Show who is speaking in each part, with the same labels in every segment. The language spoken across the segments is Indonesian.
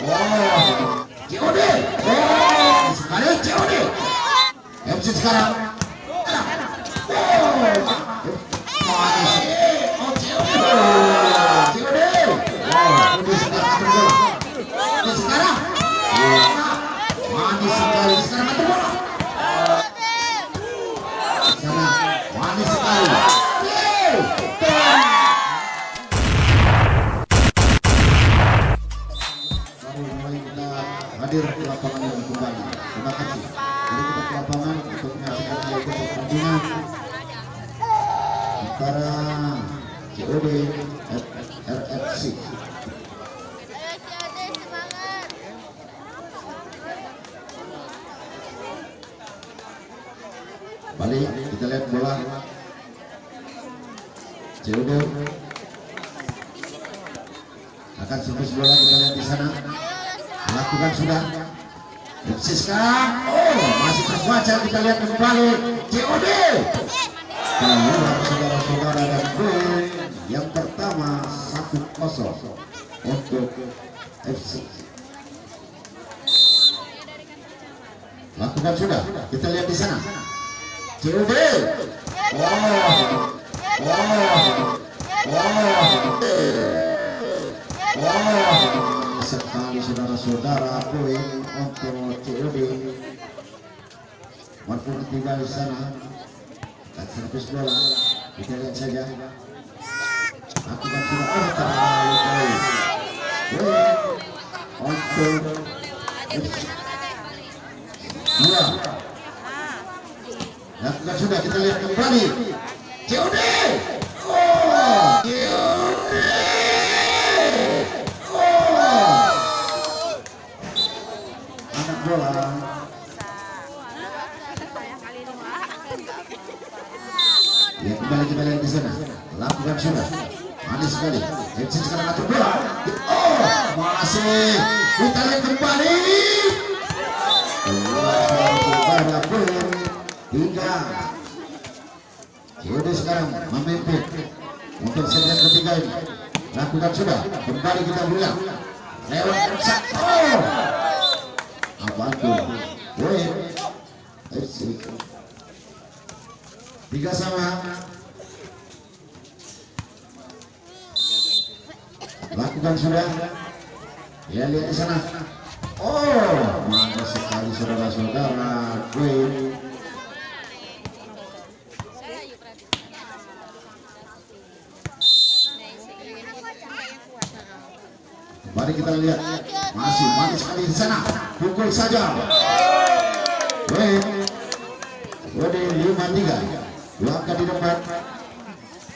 Speaker 1: Oh, COD. Oh, sekali COD. MC sekarang. Oh, manis. Oh, COD. COD. Oh, ini sekarang atur bola. Ini sekarang. Manis sekali sekarang atur bola. Sana manis sekali. Hadir ke lapangan yang kembali. Terima kasih. Jadi kita ke lapangan untuk menyaksikan yaitu pertandingan antara COD RFC. Balik kita lihat bola. COD akan servis bola, kita lihat di sana. Lakukan sudah. FC sekarang. Oh, masih terbaca, kita lihat kembali. COD. Keluar saudara-saudara dan gol yang pertama 1-0 untuk FC. Lakukan sudah. Kita lihat di sana. COD. Sekali saudara-saudara, poin untuk COD. Waktu ketiga di sana. Dan servis bola, kita lihat saja. Lakukan sudah terlalu poin untuk dua. Lakukan sudah, kita lihat kembali. COD. Oh, COD. Bola. Ya, kembali kita lihat di sana. Lakukan sudah. Manis sekali. FC sekarang atur bola. Oh, masih. Kita lihat kembali. Keluar poin 3. COD sekarang memimpin untuk set yang ketiga ini. Lakukan sudah. Kembali kita bilang. Lewat satu. Apa tuh? Poin FC 3 sama. Lakukan sudah. Ya, lihat di sana. Oh, mantap sekali saudara-saudara. Poin. Mari kita lihat. Masih manis sekali di sana. Pukul saja. Poin 5-3. 2 angka di depan.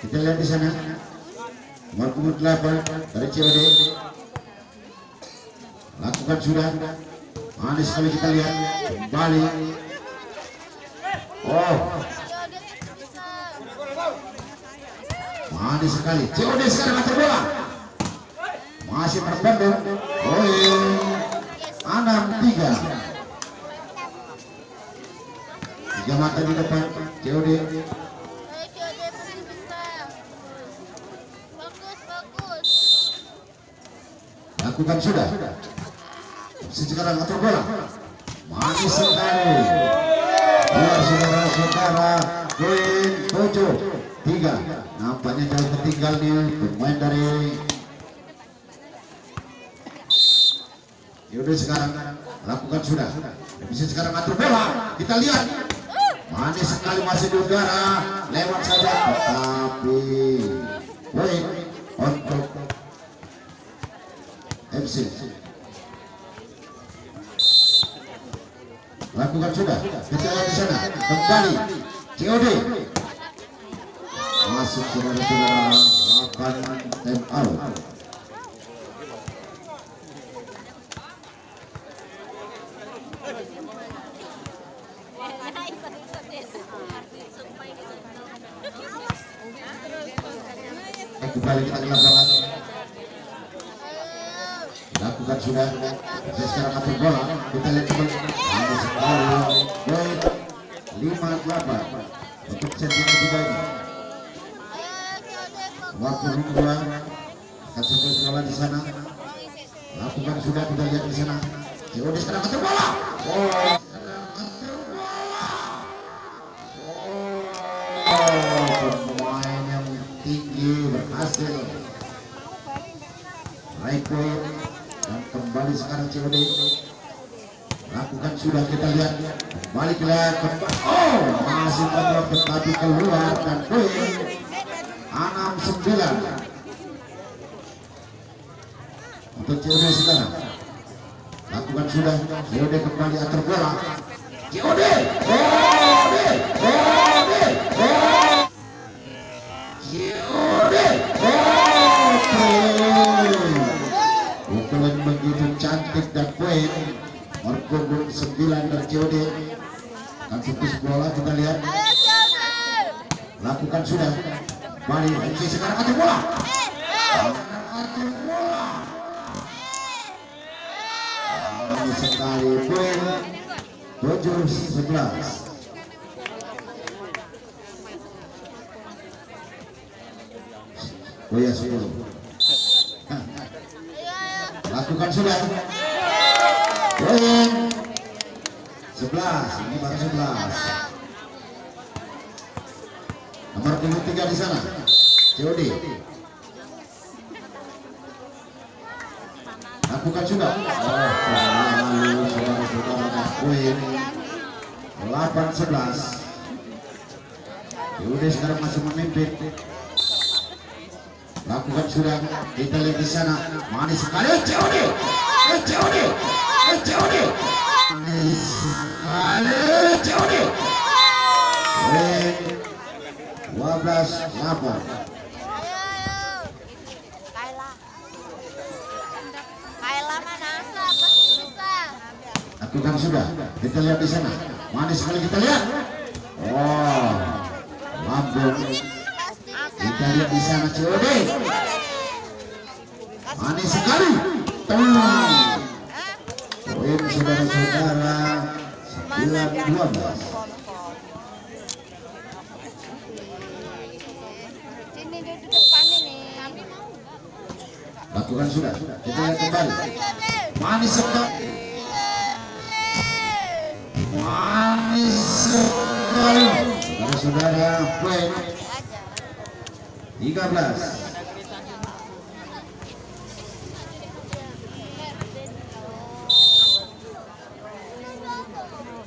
Speaker 1: Kita lihat di sana. Nomor punggung 8 dari COD. Lakukan sudah. Manis sekali kita lihat. Kembali. Oh. Manis sekali. COD sekarang atur bola. Masih terpendek. Poin 6-3. 3 mata di depan COD. Lakukan sudah. Sekarang atur bola. Manis sekali. Ya, saudara-saudara, poin 7-3. Nampaknya jauh tertinggal nih pemain dari Yaudah sekarang lakukan sudah. Bisa sekarang atur bola. Kita lihat. Manis sekali masih di udara. Lewat saja. Tetapi poin untuk FC. Lakukan sudah. Kita lihat di sana. Kembali COD. Masuk saudara-saudara. Akan time out. Kembali kita ke lapangan. Lakukan sudah. Saya sekarang atur bola. Kita lihat kembali. Ada sekali. Poin 5-8 untuk set yang ketiga ini. Waktu kedua akan servis bola di sana. Lakukan lakukan sudah, kita lihat di sana. COD sekarang keter bola. Oh, pemain yang tinggi berhasil raih poin dan kembali sekarang COD. Lakukan sudah, kita lihat balik lagi. Oh, masih memblok tetapi keluar dan poin 6-9 untuk COD sekarang. Lakukan sudah, COD kembali atur bola. COD, pukulan begitu cantik dan poin. Marco 9 dari COD. Dan fokus bola, kita lihat. Lakukan sudah, balik MC sekarang atur bola. Sekali poin 7-11. Oh ya, 10. Lakukan sudah, poin 11. Ini baru 11. Nomor 23 di sana COD. Lakukan sudah. Lalu saudara-saudara poin 8-11. COD sekarang masih memimpin. Lakukan sudah, kita lihat di sana. Manis sekali COD. Manis sekali COD. Poin 12-8. Lakukan sudah, kita lihat di sana. Manis sekali, kita lihat. Oh, lambung. Kita lihat di sana COD. Manis sekali. Poin saudara-saudara 9-12. Lakukan sudah, kita lihat kembali. Manis sekali. Manis sekali. Saudara-saudara, poin 13.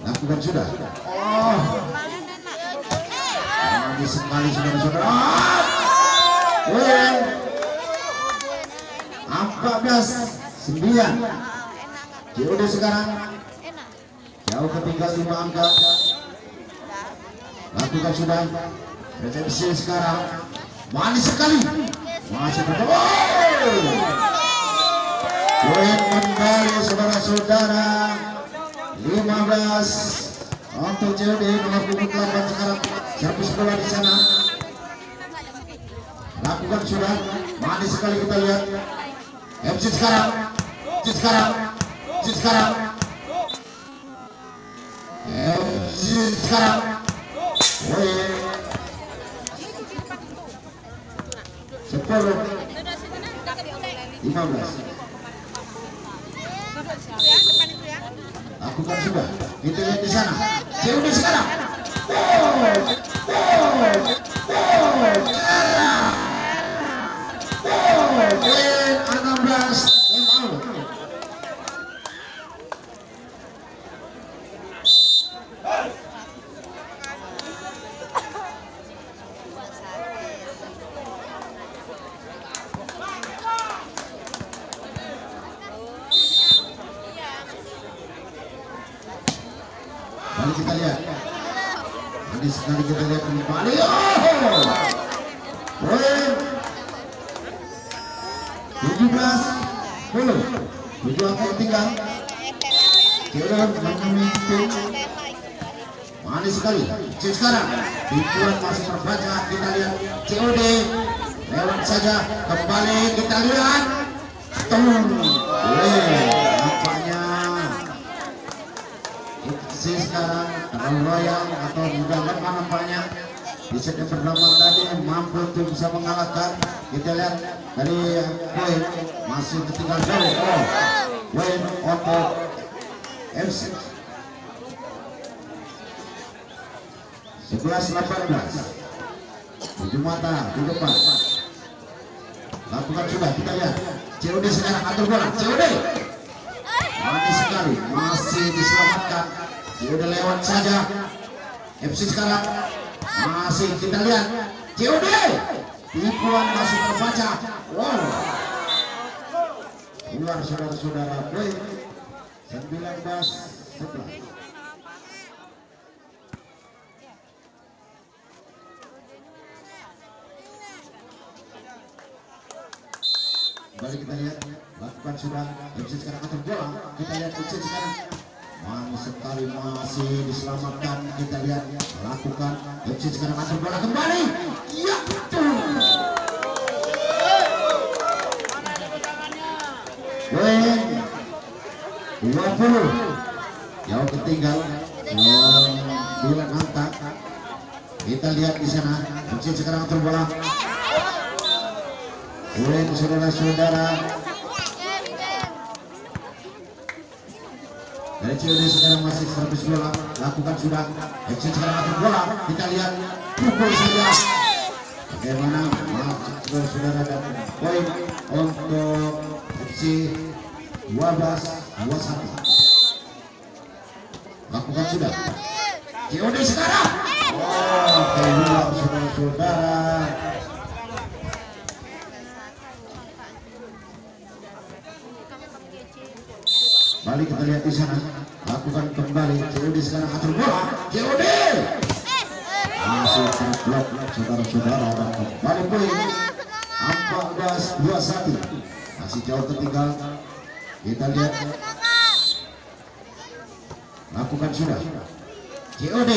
Speaker 1: Lakukan sudah. Oh, manis sekali saudara-saudara. Poin 14-9. COD sekarang jauh ketinggal 5 angka. Lakukan sudah, resepsi sekarang. Manis sekali. Masih berdoa. Poin kembali saudara-saudara 15 untuk COD. Nomor 28 sekarang servis bola di sana. Lakukan sudah, manis sekali, kita lihat. MC sekarang. Poin 10-15. Lakukan sudah, kita lihat di sana. COD sekarang. Poin 16. Mari kita lihat. Nanti sekali kita lihat kembali. Poin 17-10. 7 angka tinggal. Kita memimpin. Manis sekali. Sekarang dibuat masih terbaca. Kita lihat COD lewat saja. Kembali kita lihat. Nampaknya sekarang terlalu royal atau juga lemah nampaknya. Di set yang pertama tadi mampu untuk bisa mengalahkan. Kita lihat dari poin masih ketinggalan jauh. Oh, poin untuk FC. 11-18. Tujuh mata di depan. Lakukan sudah, kita lihat. COD sekarang atur bola. COD. Manis sekali, masih diselamatkan. COD lewat saja. FC sekarang masih kita lihat. COD. Tipuan masih terbaca. Wow. Keluar saudara-saudara, poin 19-11. Kembali kita lihat, lakukan sudah. FC sekarang atur bola. Kita lihat FC sekarang manis sekali, masih diselamatkan. Kita lihat, lakukan. FC sekarang atur bola kembali. Ya betul. Poin 20. Jauh ketinggal 9 angka. Kita lihat di sana. FC sekarang atur bola. Poin saudara-saudara. Dari COD sekarang masih 100 bola. Lakukan sudah. FC sekarang atur bola. Kita lihat, pukul saja. Bagaimana saudara-saudara, dan poin untuk FC 12-21. Lakukan sudah. COD sekarang. Oh, keluar saudara-saudara. Balik kita lihat di sana. Lakukan kembali. COD sekarang atur bola. COD masih terblok saudara-saudara, dan kembali poin 14-21. Masih jauh ketinggal. Kita lihat. Lakukan sudah. COD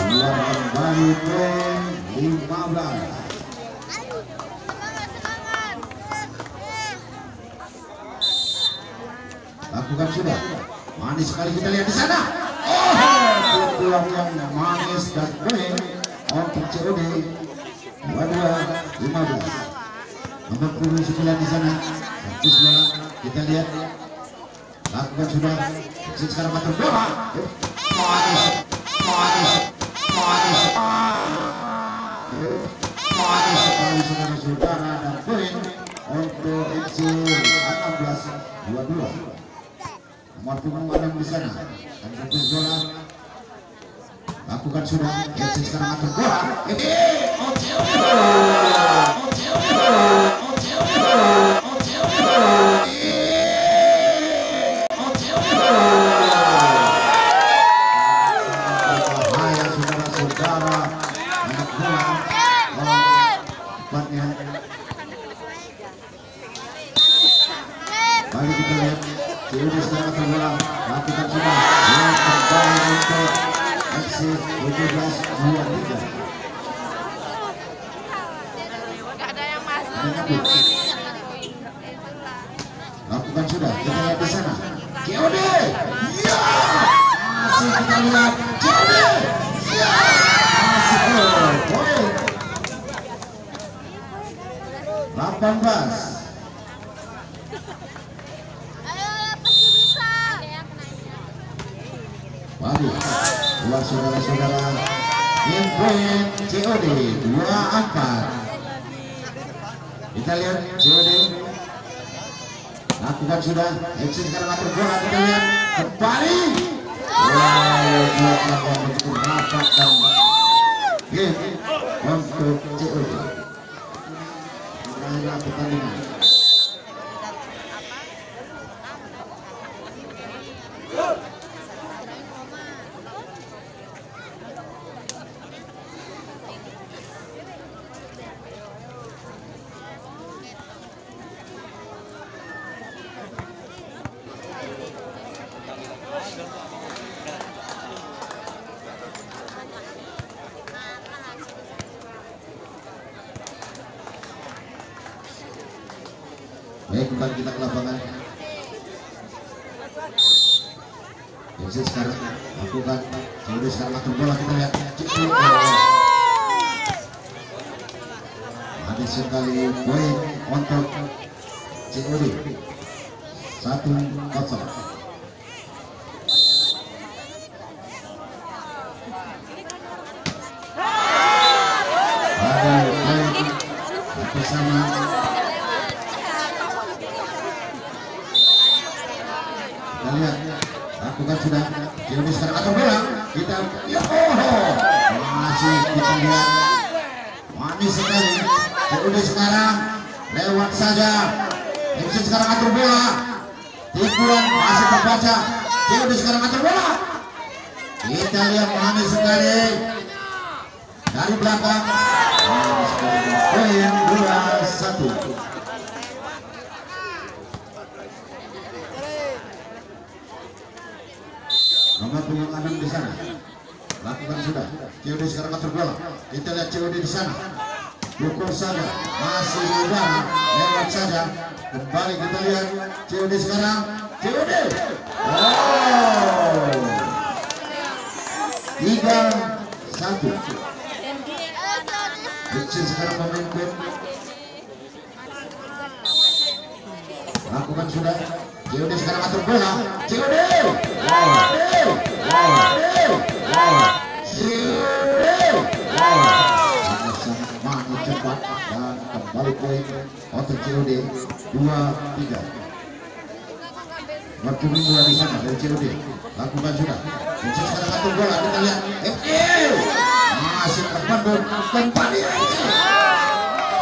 Speaker 1: keluar kembali, poin 15. Lakukan sudah. Manis sekali, kita lihat di sana. Oh, pukulan yang manis, dan poin untuk COD 22-15. Nomor 29 di sana. Fokus bola. Kita lihat. Lakukan sudah. Sekarang atur bola. Manis, manis, manis, manis sekali saudara-saudara, dan poin untuk FC 16-22. Nomor punggung Adam di sana. Dan fokus bola. Lakukan sudah. FC sekarang atur bola. Bahaya saudara-saudara. Anak bola. Tepatnya. Balik kita lihat. COD sekarang atur bola. Lakukan sudah. Yang terbaik untuk FC 17-23. Lakukan sudah. Kita lihat di sana. COD. Ya. Masih kita lihat. COD. Ya. Masih poin 18. Waduh, buat saudara-saudara, yang poin COD 24. Kita lihat COD. Lakukan sudah. FC sekarang atur bola. Kita lihat kembali. Wow, betul rapat dan game untuk COD. Berakhirlah pertandingan. Baik, kembali kita ke lapangan. FC sekarang lakukan. COD sekarang atur bola. Kita lihat. Manis sekali, poin untuk COD 1-0. Bersama kita lihat lakukan sudah COD sekarang atau bola kita masih kita lihat manis sekali COD sekarang lewat saja MC sekarang atur bola tipuan masih terbaca COD sekarang atur bola kita lihat manis sekali dari belakang poin 2-1. Nomor punggung 6 di sana lakukan sudah COD sekarang atur bola kita lihat COD di sana pukul saja masih di udara lewat saja kembali kita lihat COD sekarang COD 3-1. Kecil sekarang memimpin lakukan sudah COD sekarang atur bola COD sangat maju cepat dan kembali poin untuk COD 2-3. Waktu minggu di sana dari COD lakukan sudah kecil sekarang atur bola kita lihat masih terpandang kembali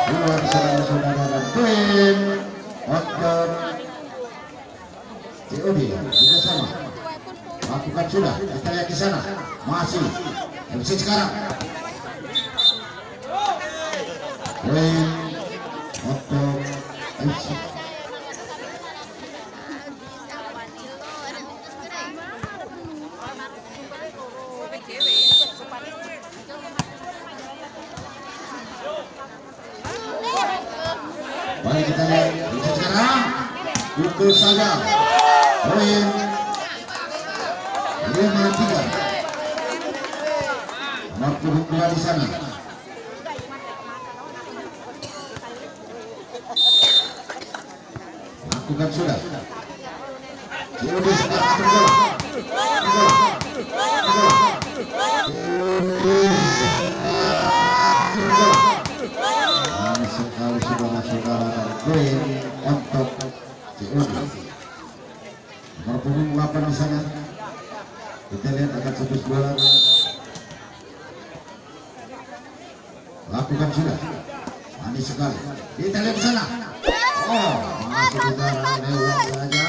Speaker 1: luar sana saudara dan poin untuk COD juga sama lakukan sudah kita lihat di sana masih MC sekarang poin untuk MC. Mari kita lihat MC sekarang pukul saja poin 5-3. Waktu kedua di sana lakukan sudah COD sekarang atur bola sekali saudara-saudara dan poin untuk COD. Nomor punggung 8 di sana kita lihat akan sebut bola lakukan sudah manis sekali kita lihat di sana masih udara lewat saja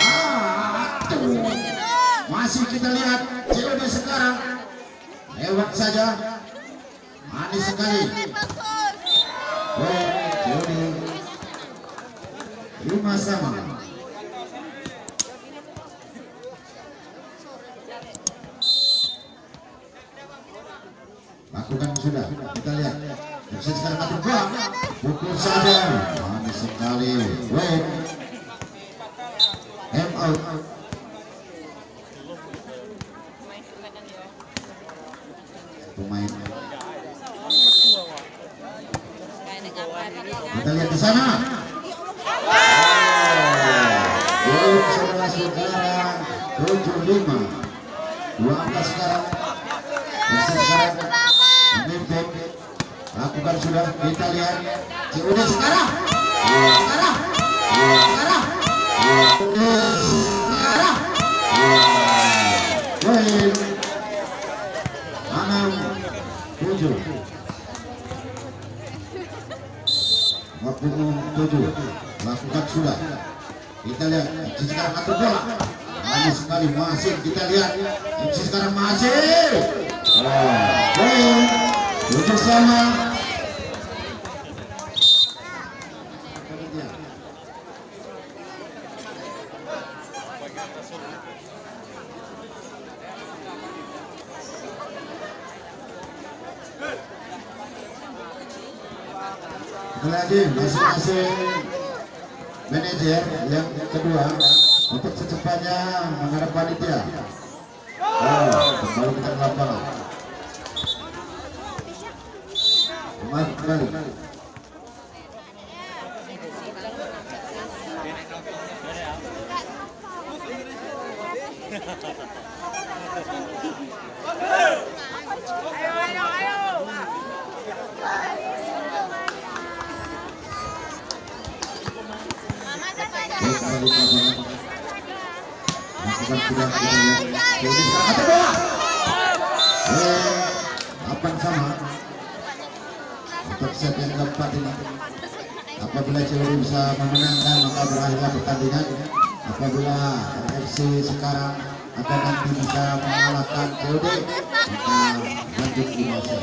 Speaker 1: masih kita lihat COD sekarang lewat saja manis sekali COD 5-5. Lakukan sudah kita lihat bisa sekarang atur bola pukul saja manis sekali out. Pemain kita lihat di sana saudara-saudara 75 2 angka sekarang memimpin lakukan sudah kita lihat COD sekarang poin 6-7 lakukan sudah kita lihat MC sekarang atur bola manis sekali masih kita lihat MC sekarang masih poin bersama lagi masing-masing manajer yang kedua untuk secepatnya menghadap panitia. Kembali kita ke lapangan. Kembali. sama untuk set yang keempat ini. Apabila COD bisa memenangkan maka berakhirlah pertandingan. Apabila RFC sekarang atau nanti bisa mengalahkan COD maka lanjut di masa.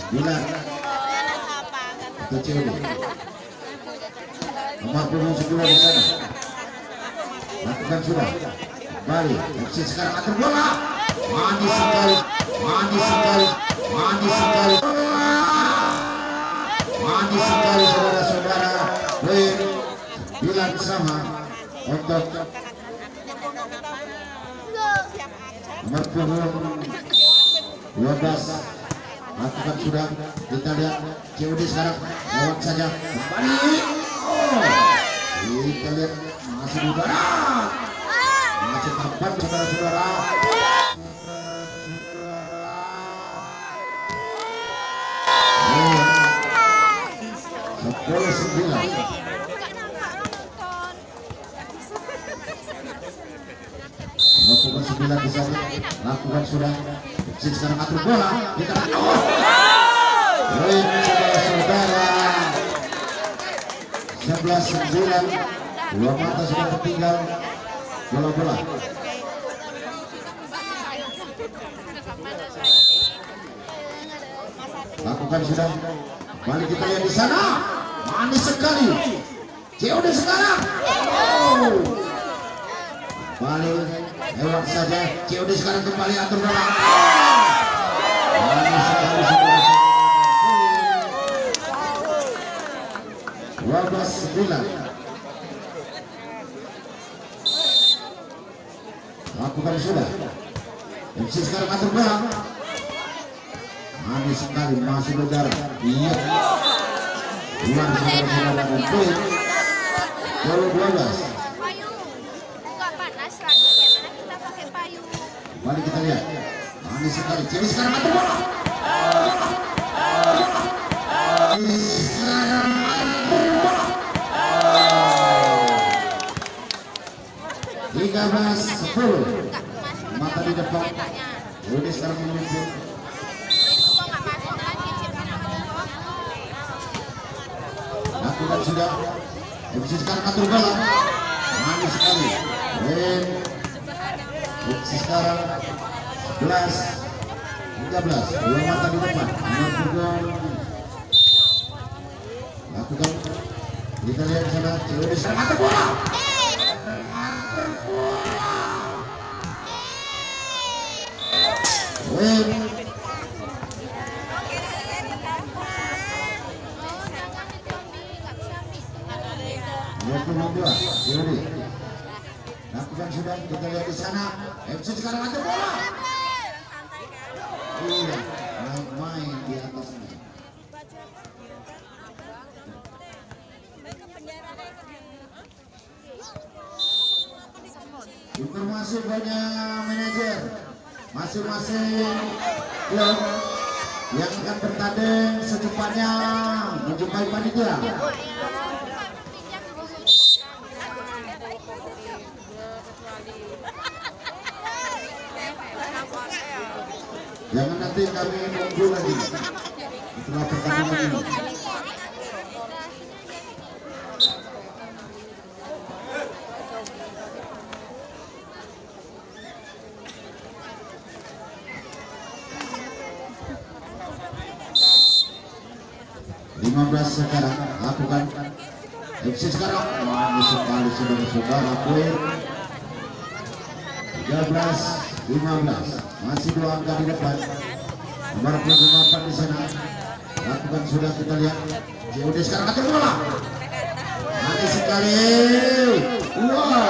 Speaker 1: Bila untuk COD nomor punggung 10 di sana lakukan sudah kembali FC sekarang atur bola manis sekali saudara-saudara. Bilang sama untuk nomor punggung 12 lakukan sudah. Kita lihat COD sekarang lewat saja kembali. Kita lihat masih di udara, masih tepat saudara-saudara. 10-9. Lakukan 9 di sana, lakukan sudah. Sekarang atur bola, kita saudara-saudara. 11-9, dua mata sudah tertinggal bola-bola. Lakukan sudah, balik kita lihat di sana, manis sekali. COD sekarang, balik lewat saja. COD sekarang kembali atur bola. Manis sekali saudara. 12-9. Lakukan sudah. MC sekarang atur bola. Manis sekali, masih berjarak. Iya. Luar saudara-saudara dan poin. 12.
Speaker 2: Enggak panas lagi karena kita pakai payung.
Speaker 1: Mari kita lihat. Manis sekali. Jadi sekarang atur bola. Sekarang atur bola. 13-10. Mata di depan. Jadi sekarang memimpin. Lakukan sudah. MC sekarang atur bola. Manis sekali. MC sekarang 11-13. Dua mata di depan. Lakukan. Kita lihat di sana. COD sekarang atur bola. Lakukan sudah, kita lihat di sana. FC sekarang atur bola. Iya, main di atasnya. Informasi banyak manajer masing-masing klub yang akan bertanding secepatnya menjumpai panitia. Jangan nanti kami nunggu lagi setelah pertandingan ini. Sekarang lakukan FC sekarang manis sekali saudara-saudara. Poin 13-15, masih dua angka di depan. Nomor punggung 8 di sana. Lakukan sudah, kita lihat COD sekarang atur bola. Manis sekali. Wow.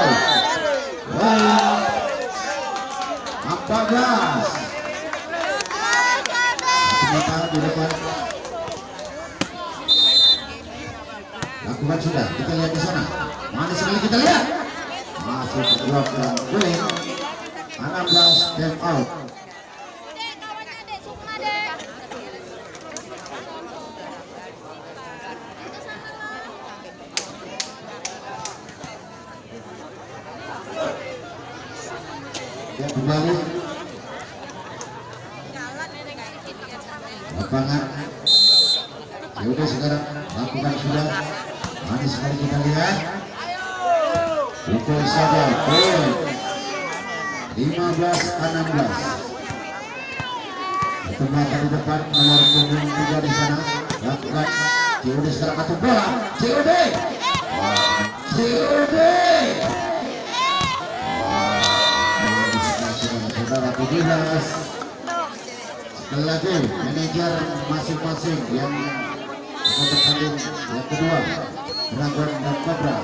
Speaker 1: 14. Mata di depan. Lakukan sudah, kita lihat di sana. Manis sekali, kita lihat. masih berjuang poin 16 game out. Yang kembali lapangan ya udah sekarang lakukan sudah manis sekali kita lihat pukul saja poin 15-16. Pertemuan kali depan nomor punggung 3 di sana lakukan COD sekarang atau bola COD saudara 17. Sekali lagi manajer masing-masing yang akan bertanding yang kedua Dragon dan Cobra.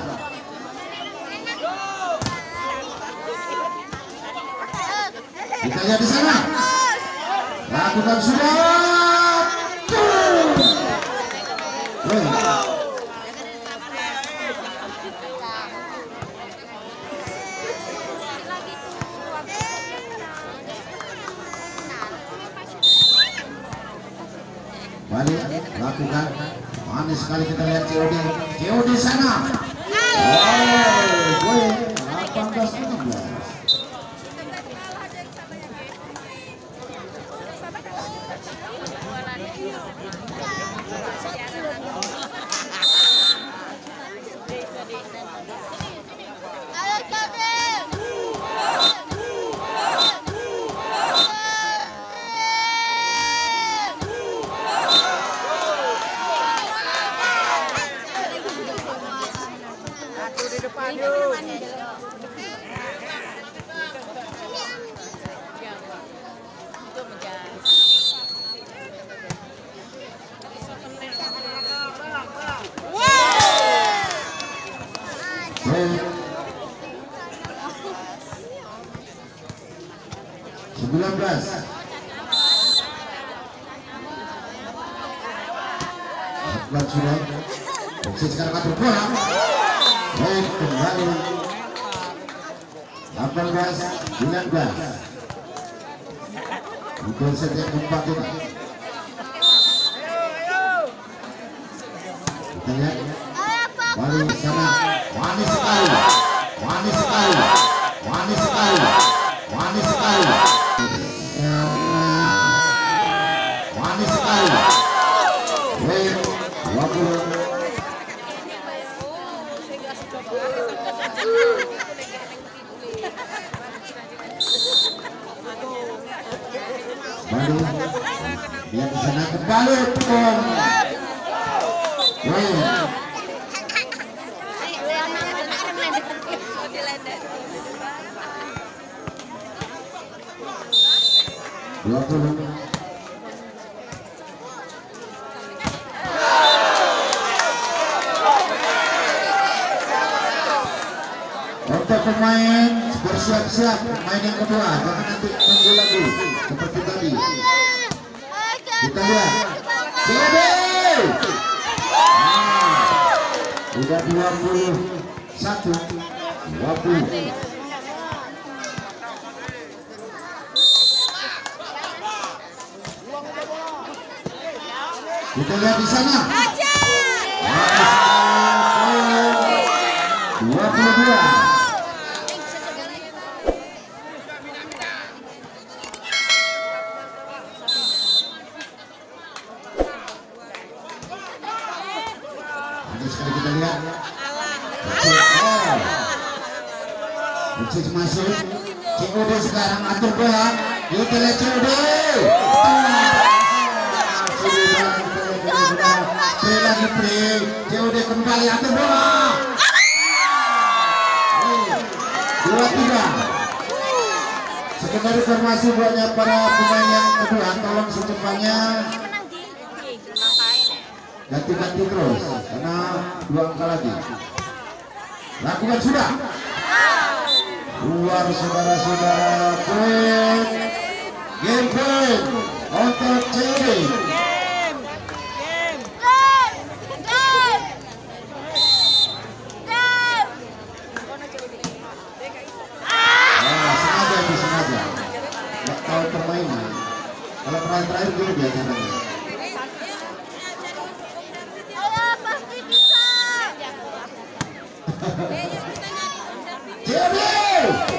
Speaker 1: Kita lihat di sana. Lakukan sudah. Balik, lakukan manis sekali kita lihat COD sana. Gue 18-16. Sudah sekarang atur bola baik kembali 18-19 untuk set yang keempat ini. Kita lihat balik sana manis sekali manis sekali manis sekali manis sekali manis sekali. Baru dia di sana kembali pom. Untuk pemain bersiap-siap main yang kedua, jangan nanti tunggu lagi seperti tadi. Kita lihat COD udah 21-20. Kita lihat di sana 22. Sekali kita lihat masuk COD sekarang atur bola kita lihat COD play lagi play COD kembali atur bola 2-3. Sekedar informasi buatnya para pemain yang kedua, tolong secepatnya ganti-ganti terus karena 2 angka lagi. Lakukan sudah keluar saudara-saudara poin game point untuk COD. Kalau terakhir dulu biasanya.
Speaker 2: Ayo pasti bisa.
Speaker 1: COD